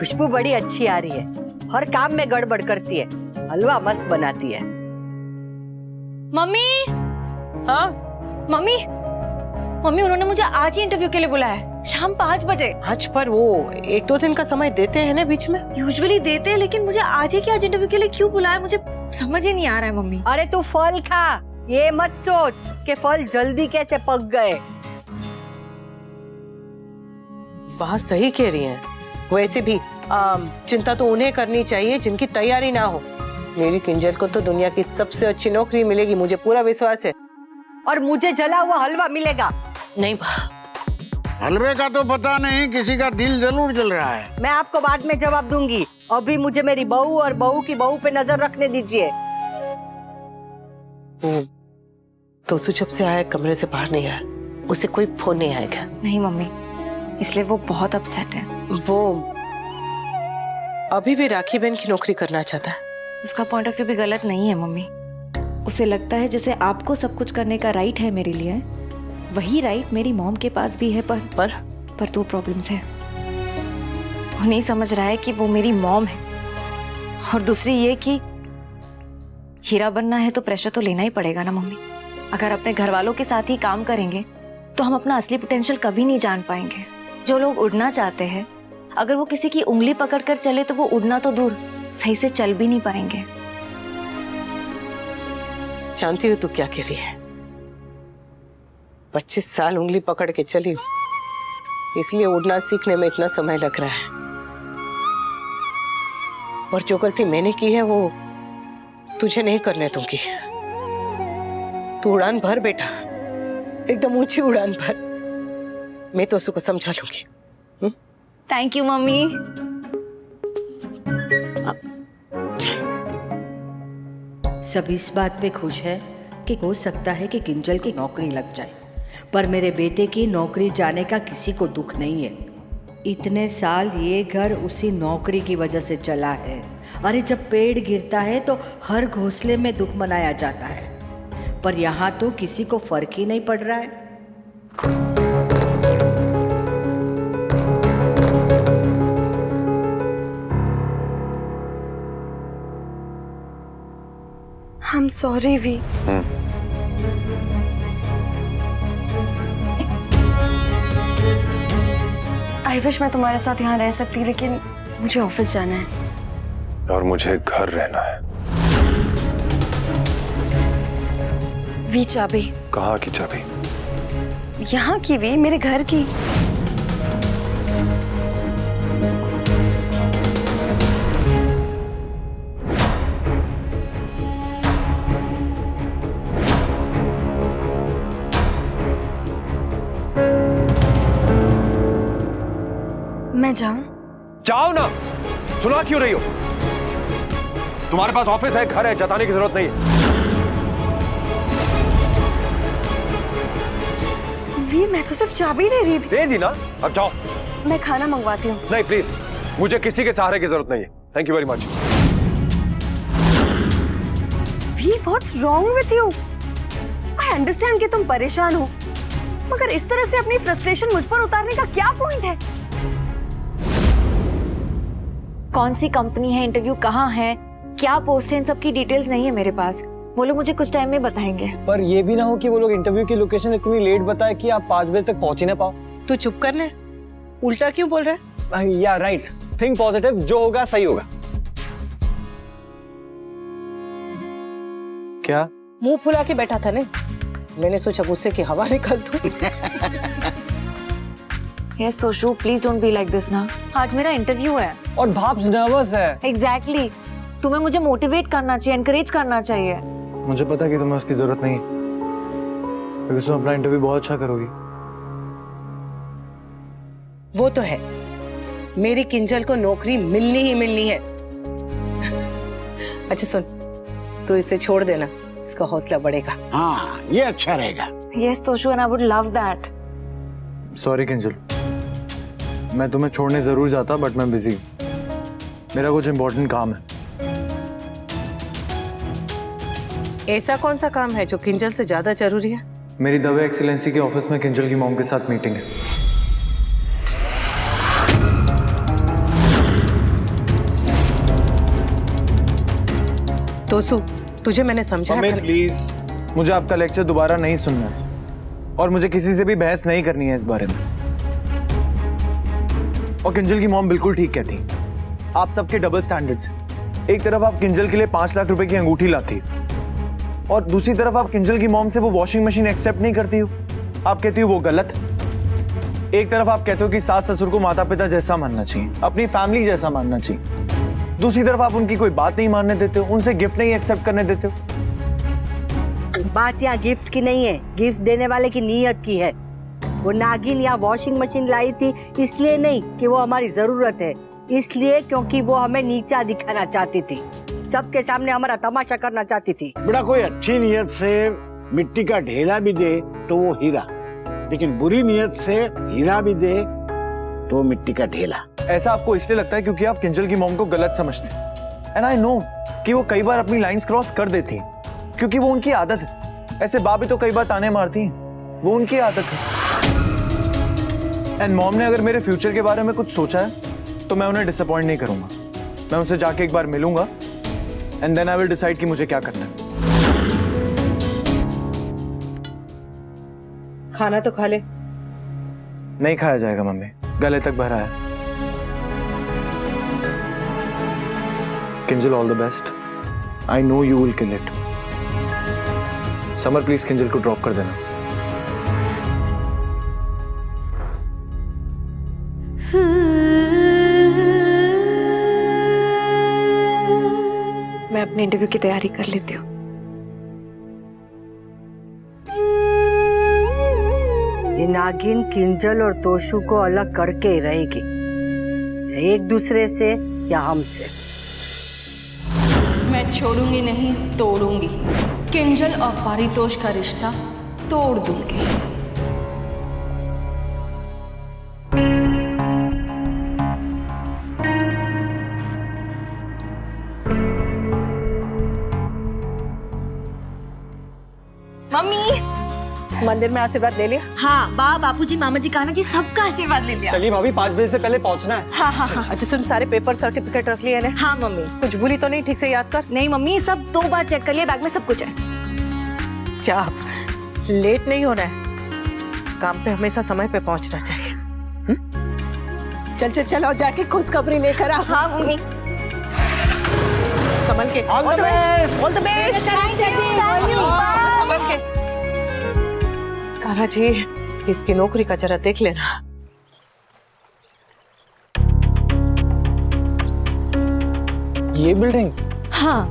खुशबू बड़ी अच्छी आ रही है। हर काम में गड़बड़ करती है, हलवा मस्त बनाती है। मम्मी। हाँ मम्मी, मम्मी उन्होंने मुझे आज ही इंटरव्यू के लिए बुलाया है, शाम 5 बजे। आज पर वो 1-2 दिन का समय देते हैं ना बीच में। यूजुअली देते हैं, लेकिन मुझे आज ही के आज इंटरव्यू के लिए क्यों बुलाया, मुझे समझ ही नहीं आ रहा है मम्मी। अरे तू फल खा, ये मत सोच कि फल जल्दी कैसे पक गए। बात सही कह रही हैं। वैसे भी चिंता तो उन्हें करनी चाहिए जिनकी तैयारी ना हो। मेरी किंजल को तो दुनिया की सबसे अच्छी नौकरी मिलेगी, मुझे पूरा विश्वास है। और मुझे जला हुआ हलवा मिलेगा। नहीं, हलवे का तो पता नहीं, किसी का दिल जरूर जल रहा है। मैं आपको बाद में जवाब दूंगी, अभी मुझे मेरी बहू और बहू की बहू पे नजर रखने दीजिए। तो जब से आया कमरे से बाहर नहीं आया, उसे कोई फोन नहीं आएगा। नहीं मम्मी, इसलिए वो बहुत अपसेट है। वो अभी भी राखी बहन की नौकरी करना चाहता है। उसका पॉइंट ऑफ व्यू भी गलत नहीं है मम्मी। उसे लगता है जैसे आपको सब कुछ करने का राइट है मेरे लिए, वही राइट मेरी मॉम के पास भी है। पर 2 प्रॉब्लम्स है। वो नहीं समझ रहा है कि वो मेरी मॉम है, और दूसरी ये कि हीरा बनना है तो प्रेशर तो लेना ही पड़ेगा ना मम्मी। अगर अपने घर वालों के साथ ही काम करेंगे तो हम अपना असली पोटेंशियल कभी नहीं जान पाएंगे। जो लोग उड़ना चाहते हैं, अगर वो किसी की उंगली पकड़कर चले तो वो उड़ना तो दूर, सही से चल भी नहीं पाएंगे। जानती हो तू क्या कह रही है? 25 साल उंगली पकड़ के चली हूं, इसलिए उड़ना सीखने में इतना समय लग रहा है। और जो गलती मैंने की है वो तुझे नहीं करने दूंगी। तू उड़ान भर बेटा, एकदम ऊंची उड़ान भर। मैं तो उसको समझा लूंगी। Thank you mummy. सब इस बात पे खुश है कि हो सकता है कि किंजल की नौकरी लग जाए, पर मेरे बेटे की नौकरी जाने का किसी को दुख नहीं है। इतने साल ये घर उसी नौकरी की वजह से चला है। अरे जब पेड़ गिरता है तो हर घोंसले में दुख मनाया जाता है, पर यहाँ तो किसी को फर्क ही नहीं पड़ रहा है। I'm sorry we. I wish मैं तुम्हारे साथ यहाँ रह सकती, लेकिन मुझे ऑफिस जाना है। और मुझे घर रहना है। वी चाबी। कहाँ की चाबी? यहाँ की वी, मेरे घर की। मैं जाऊं? जाओ ना, सुना क्यों रही हो? तुम्हारे पास ऑफिस है, घर है, जताने की जरूरत नहीं है। वी मैं तो सिर्फ चाबी दे रही थी। दे दी ना, अब जाओ। मैं खाना मंगवाती हूँ। नहीं प्लीज, मुझे किसी के सहारे की जरूरत नहीं है। Thank you very much. We what's wrong with you? I understand कि तुम परेशान हो, मगर इस तरह से अपनी फ्रस्ट्रेशन मुझ पर उतारने का क्या पॉइंट है? कौन सी कंपनी है, इंटरव्यू कहाँ है, क्या पोस्ट है, इन सब की डिटेल्स नहीं है मेरे पास। वो लोग मुझे कुछ टाइम में बताएंगे। पर ये भी ना हो कि वो लोग इंटरव्यू की लोकेशन इतनी लेट बताए कि आप 5 बजे तक पहुंच ही ना पाओ। तू चुप कर ले, उल्टा क्यों बोल रहा है? या राइट, थिंक पॉजिटिव, जो होगा सही होगा। क्या मुंह फुला के बैठा था ने? मैंने सोचा गुस्से की हवा निकाल दूं। Yes Toshu, please don't be like this ना। आज मेरा इंटरव्यू है और भाप्स नर्वस है। एग्जैक्टली तुम्हें मुझे मोटिवेट करना चाहिए, एनकरेज करना चाहिए। मुझे पता है कि तुम्हें उसकी जरूरत नहीं है, क्योंकि तुम अपना इंटरव्यू बहुत अच्छा करोगी। वो तो है, मेरी किंजल को नौकरी मिलनी ही मिलनी है। अच्छा सुन, तू इसे छोड़ देना, इसका हौसला बढ़ेगा। हाँ, ये अच्छा रहेगा। Yes Toshu, and I would love that. Sorry Kinjal, मैं तुम्हें छोड़ने जरूर जाता, बट मैं बिजी हूँ, मेरा कुछ इम्पोर्टेंट काम है। ऐसा कौन सा काम है जो किंजल से ज्यादा जरूरी है? मेरी दवे एक्सीलेंसी के ऑफिस में किंजल की मॉम के साथ मीटिंग है। तोसू, तुझे मैंने समझाया मम्मी था। प्लीज, मुझे आपका लेक्चर दोबारा नहीं सुनना है और मुझे किसी से भी बहस नहीं करनी है इस बारे में। और किंजल की मॉम बिल्कुल ठीक कहती, आप सबके डबल स्टैंडर्ड्स। एक तरफ आप किंजल के लिए 5 लाख रुपए की अंगूठी लाती और दूसरी तरफ आप किंजल की मॉम से वो वॉशिंग मशीन एक्सेप्ट नहीं करती हो। आप कहती हो वो गलत। एक तरफ आप कहते हो कि सास ससुर को माता पिता जैसा मानना चाहिए, अपनी फैमिली जैसा मानना चाहिए। दूसरी तरफ आप उनकी कोई बात नहीं मानने देते हो, उनसे गिफ्ट नहीं एक्सेप्ट करने देते हो। बात यहाँ गिफ्ट की नहीं है, गिफ्ट देने वाले की नीयत की है। वो नागिन यहाँ वॉशिंग मशीन लाई थी इसलिए नहीं कि वो हमारी जरूरत है, इसलिए क्योंकि वो हमें नीचा दिखाना चाहती थी, सबके सामने हमारा तमाशा करना चाहती थी। बेटा कोई अच्छी नियत से मिट्टी का ढेला भी दे तो वो हीरा, लेकिन बुरी नियत से हीरा भी दे तो वो मिट्टी का ढेला। ऐसा आपको इसलिए लगता है क्योंकि आप किंजल की मॉम को गलत समझते हैं। एंड आई नो कि वो कई बार अपनी लाइंस क्रॉस कर देती हैं क्योंकि वो उनकी आदत है। ऐसे बाप भी तो कई बार ताने मारती हैं, वो उनकी आदत है। एंड मॉम ने अगर मेरे फ्यूचर के बारे में कुछ सोचा है तो मैं उन्हें डिसअपॉइंट नहीं करूंगा। मैं उनसे जाके एक बार मिलूंगा and then I will decide कि मुझे क्या करना है। खाना तो खा ले। नहीं खाया जाएगा मम्मी, गले तक भरा है। Kinjal, all the best. I know you will kill it. Summer please Kinjal को ड्रॉप कर देना। मैं अपने इंटरव्यू की तैयारी कर लेती हूँ। ये नागिन किंजल और तोशु को अलग करके ही रहेगी, एक दूसरे से या हमसे। मैं छोड़ूंगी नहीं, तोड़ूंगी। किंजल और पारितोष का रिश्ता तोड़ दूंगी। मम्मी, मंदिर में आशीर्वाद ले लिया? हाँ, बापूजी, मामा जी, कान्हा जी, सबका आशीर्वाद ले लिया। चलिए भाभी, 5 बजे से पहले पहुंचना है। हाँ हाँ हाँ अच्छा सुन, सारे पेपर सर्टिफिकेट रख लिए ना? हाँ मम्मी। कुछ भूली तो नहीं? ठीक से याद कर। नहीं मम्मी, सब 2 बार चेक कर लिया, बैग में सब कुछ है। जा, लेट नहीं होना है, काम पे हमेशा समय पे पहुंचना चाहिए। चल चल चल, और जाके खुशखबरी लेकर आ। हाँ मम्मी। संभल के। All the best. All the best. संभल के। कान्हा जी, इसकी नौकरी का जरा देख लेना। ये बिल्डिंग? हाँ,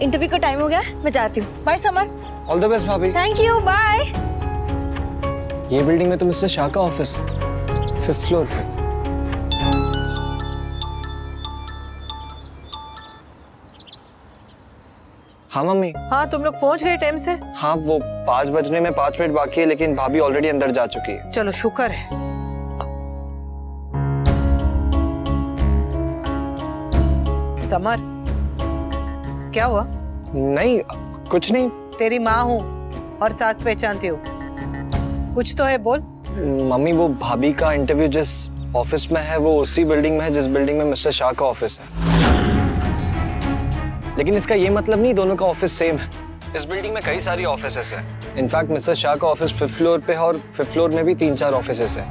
इंटरव्यू का टाइम हो गया, मैं जाती हूँ। Bye Samar. All the best भाभी। Thank you, bye. ये बिल्डिंग में तो मिस्टर शाह का ऑफिस, 5th फ्लोर पे। हाँ मम्मी। हाँ, तुम लोग पहुंच गए टाइम से? हाँ, वो 5 बजने में 5 मिनट बाकी है, लेकिन भाभी ऑलरेडी अंदर जा चुकी है। चलो शुक्र है। समर, क्या हुआ? नहीं, कुछ नहीं। तेरी माँ हूँ और सास पहचानती हूँ, कुछ तो है, बोल। मम्मी, वो भाभी का इंटरव्यू जिस ऑफिस में है वो उसी बिल्डिंग में है जिस बिल्डिंग में मिस्टर शाह का ऑफिस है। लेकिन इसका ये मतलब नहीं दोनों का ऑफिस सेम है। इस बिल्डिंग में कई सारी ऑफिसेस हैं। इनफैक्ट मिस्टर शाह का ऑफिस 5th फ्लोर पे है और 5th फ्लोर में भी 3-4 ऑफिसेस हैं।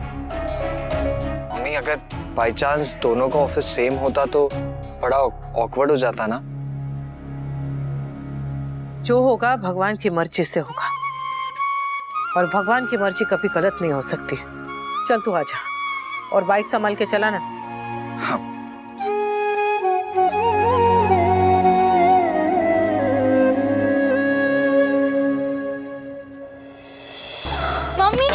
मम्मी, अगर बाई चांस दोनों का ऑफिस सेम होता तो बड़ा ऑकवर्ड हो जाता ना। जो होगा भगवान की मर्जी से होगा, और भगवान की मर्जी कभी गलत नहीं हो सकती। चल तू आजा, और बाइक संभाल के चला ना। हाँ। मम्मी,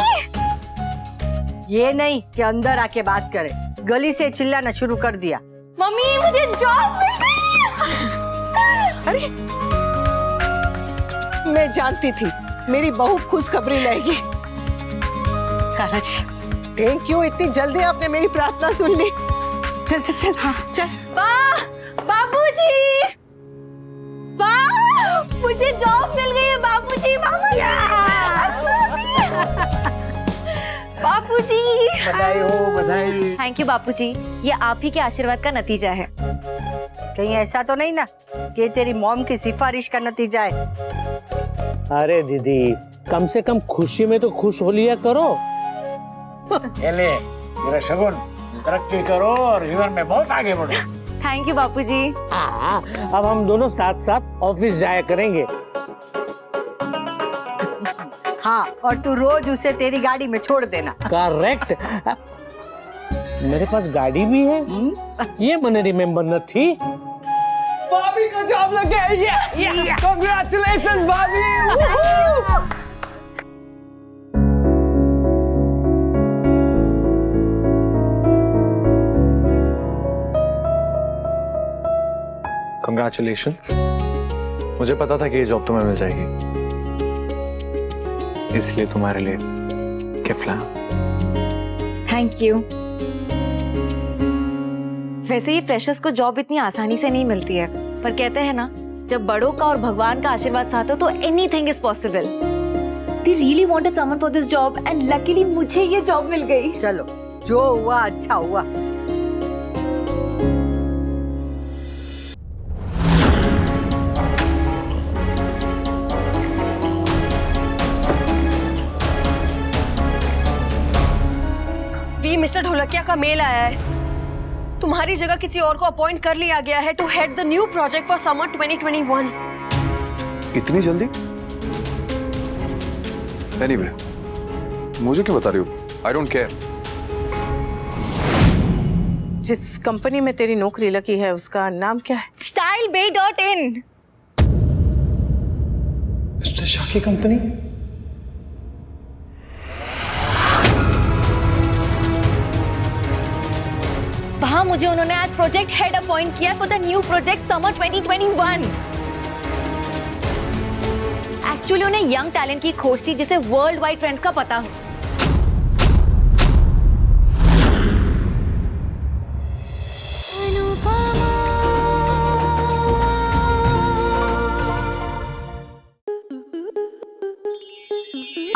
ये नहीं कि अंदर आके बात करे, गली से चिल्लाना शुरू कर दिया। मम्मी, मुझे जॉब मिल गई। अरे, मैं जानती थी मेरी बहू खुशखबरी लाएगी। कान्हा जी, थैंक यू, इतनी जल्दी आपने मेरी प्रार्थना सुन ली। चल चल चल। हाँ चल। बाबूजी, मुझे जॉब मिल गई है। बाबूजी, बाबूजी, बधाई हो, बधाई। थैंक यू बापूजी, ये आप ही के आशीर्वाद का नतीजा है। कहीं ऐसा तो नहीं ना कि तेरी मॉम की सिफारिश का नतीजा है? अरे दीदी, कम से कम खुशी में तो खुश हो लिया करो। ले मेरा शगुन, तरक्की करो और जीवन में बहुत आगे बढ़ो। थैंक यू बापूजी। हाँ, अब हम दोनों साथ साथ ऑफिस जाया करेंगे। हाँ, और तू रोज उसे तेरी गाड़ी में छोड़ देना। करेक्ट। मेरे पास गाड़ी भी है, ये मैंने रिमेम्बर न थी। भाभी का जॉब लग गया। ये कांग्रेचुलेशंस भाभी। Congratulations. मुझे पता था कि ये जॉब तुम्हें मिल जाएगी, इसलिए तुम्हारे लिए गिफ्ट लाया। Thank you. वैसे ही फ्रेशर्स को जॉब इतनी आसानी से नहीं मिलती है, पर कहते हैं ना, जब बड़ों का और भगवान का आशीर्वाद साथ हो तो anything is possible. They really wanted someone for this job and luckily मुझे ये जॉब मिल गई। चलो, जो हुआ अच्छा हुआ। मिस्टर ढोलकिया का मेल आया है। तुम्हारी जगह किसी और को अपॉइंट कर लिया गया है to head the new project for summer 2021। इतनी जल्दी? एनीवे, मुझे क्यों बता रही हो? I don't care. जिस कंपनी में तेरी नौकरी लगी है उसका नाम क्या है? StyleBay.in। मिस्टर शाह की कंपनी? वहां मुझे उन्होंने आज प्रोजेक्ट हेड अपॉइंट किया for the new project summer 2021। Actually उन्हें यंग टैलेंट की खोज थी जिसे वर्ल्ड वाइड ट्रेंड का पता हो।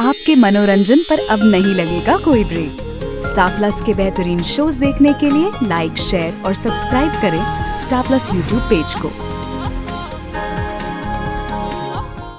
आपके मनोरंजन पर अब नहीं लगेगा कोई ब्रेक। स्टार प्लस के बेहतरीन शोज देखने के लिए लाइक, शेयर और सब्सक्राइब करें स्टार प्लस यूट्यूब पेज को।